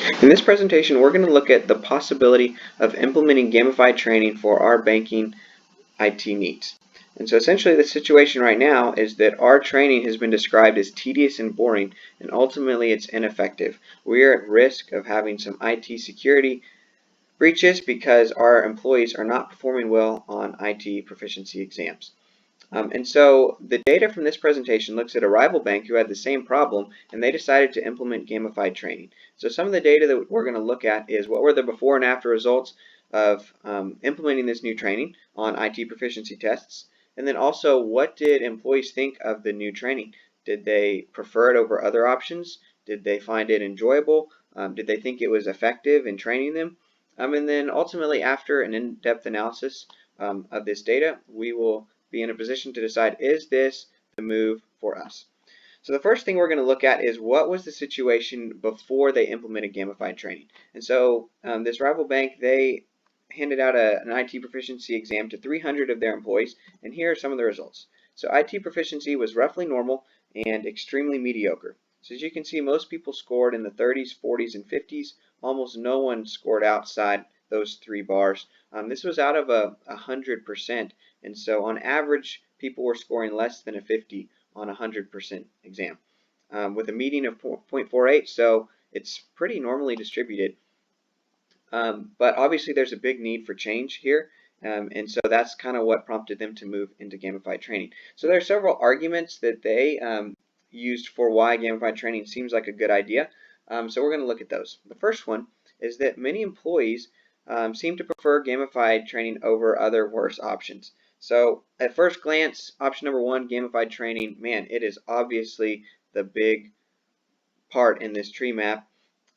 In this presentation, we're going to look at the possibility of implementing gamified training for our banking IT needs. And so essentially the situation right now is that our training has been described as tedious and boring, and ultimately it's ineffective. We are at risk of having some IT security breaches because our employees are not performing well on IT proficiency exams. And so the data from this presentation looks at a rival bank who had the same problem, and they decided to implement gamified training. So some of the data that we're going to look at is what were the before and after results of implementing this new training on IT proficiency tests, and then also what did employees think of the new training? Did they prefer it over other options? Did they find it enjoyable? Did they think it was effective in training them? And then ultimately, after an in-depth analysis of this data, we will be in a position to decide, is this the move for us? So the first thing we're going to look at is what was the situation before they implemented gamified training. And so this rival bank, they handed out an IT proficiency exam to 300 of their employees, and here are some of the results. So IT proficiency was roughly normal and extremely mediocre. So as you can see, most people scored in the 30s, 40s, and 50s. Almost no one scored outside those three bars. This was out of 100%, and so on average, people were scoring less than a 50 on a 100% exam, with a median of 0.48, so it's pretty normally distributed. But obviously there's a big need for change here, and so that's kind of what prompted them to move into gamified training. So there are several arguments that they used for why gamified training seems like a good idea. So we're going to look at those. The first one is that many employees seem to prefer gamified training over other worse options. So at first glance, option number one, gamified training, man, it is obviously the big part in this tree map.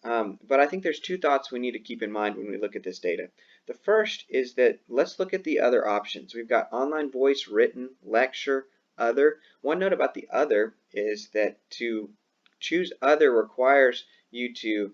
But I think there's two thoughts we need to keep in mind when we look at this data. The first is that let's look at the other options. We've got online voice, written, lecture, other. One note about the other is that to choose other requires you to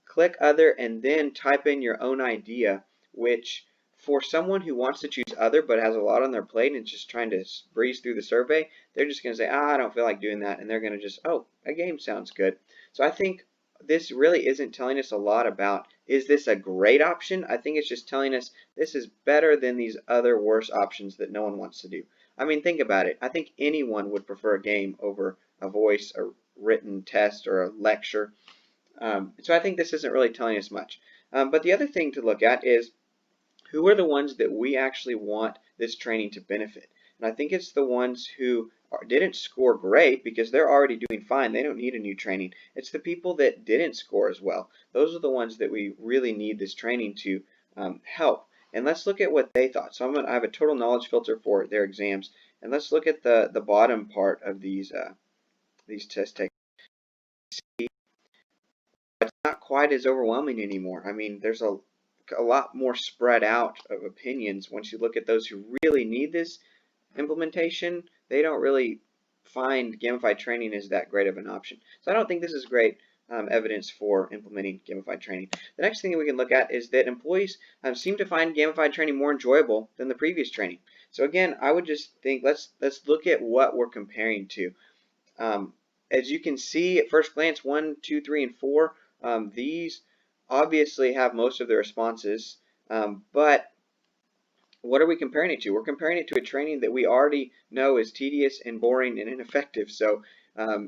click other and then type in your own idea, which for someone who wants to choose other but has a lot on their plate and just trying to breeze through the survey, they're just going to say, I don't feel like doing that, and they're going to just, oh, a game sounds good. So I think this really isn't telling us a lot about, is this a great option? I think it's just telling us this is better than these other worse options that no one wants to do. I mean, think about it. I think anyone would prefer a game over a voice, a written test, or a lecture. So I think this isn't really telling us much. But the other thing to look at is who are the ones that we actually want this training to benefit. And I think it's the ones who didn't score great because they're already doing fine. They don't need a new training. It's the people that didn't score as well. Those are the ones that we really need this training to help. And let's look at what they thought. So I have a total knowledge filter for their exams. And let's look at the bottom part of these test techniques. It's not quite as overwhelming anymore. I mean, there's a lot more spread out of opinions. Once you look at those who really need this implementation, they don't really find gamified training as that great of an option. So I don't think this is great evidence for implementing gamified training. The next thing that we can look at is that employees seem to find gamified training more enjoyable than the previous training. So again, I would just think let's look at what we're comparing to. As you can see at first glance, 1, 2, 3, and 4, these obviously have most of the responses, but what are we comparing it to? We're comparing it to a training that we already know is tedious and boring and ineffective. So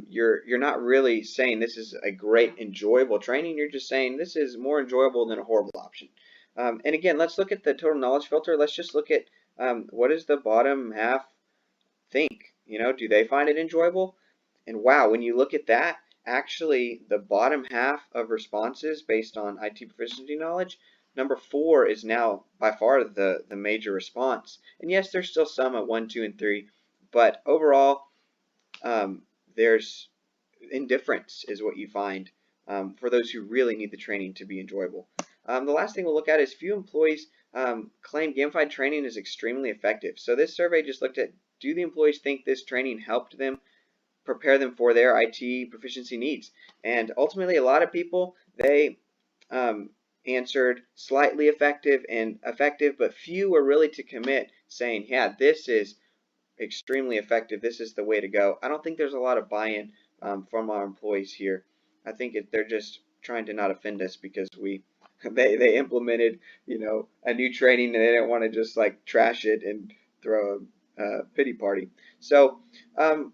you're not really saying this is a great enjoyable training. You're just saying this is more enjoyable than a horrible option. And again, let's look at the total knowledge filter. Let's just look at what does the bottom half think? You know, do they find it enjoyable? And wow, when you look at that, actually the bottom half of responses based on IT proficiency knowledge, number 4 is now by far the major response. And yes, there's still some at 1, 2, and 3, but overall there's indifference is what you find for those who really need the training to be enjoyable. The last thing we'll look at is few employees claim gamified training is extremely effective. So this survey just looked at, do the employees think this training helped them prepare them for their IT proficiency needs? And ultimately, a lot of people, they answered slightly effective and effective, but few were really to commit saying, yeah, this is extremely effective, this is the way to go. I don't think there's a lot of buy-in from our employees here. I think they're just trying to not offend us because they implemented, a new training and they didn't want to just like trash it and throw a pity party. So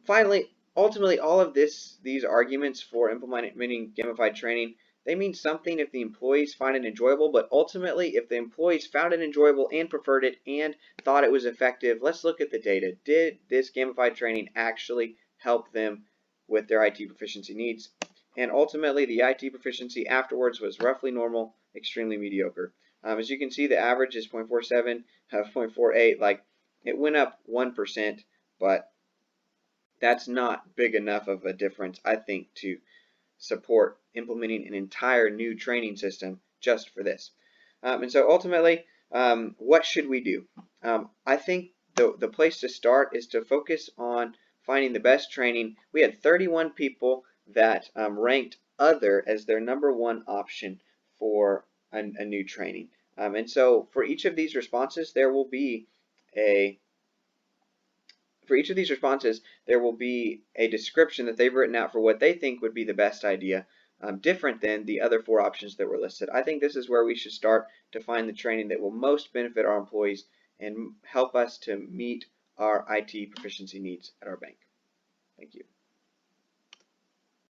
finally, ultimately, all of these arguments for implementing gamified training, they mean something if the employees find it enjoyable, but ultimately, if the employees found it enjoyable and preferred it and thought it was effective, let's look at the data. Did this gamified training actually help them with their IT proficiency needs? And ultimately, the IT proficiency afterwards was roughly normal, extremely mediocre. As you can see, the average is 0.47, 0.48. Like, it went up 1%, but that's not big enough of a difference, I think, to support implementing an entire new training system just for this. And so ultimately, what should we do? I think the place to start is to focus on finding the best training. We had 31 people that ranked other as their #1 option for a new training. And so for each of these responses, there will be a description that they've written out for what they think would be the best idea, different than the other 4 options that were listed. I think this is where we should start to find the training that will most benefit our employees and help us to meet our IT proficiency needs at our bank. Thank you.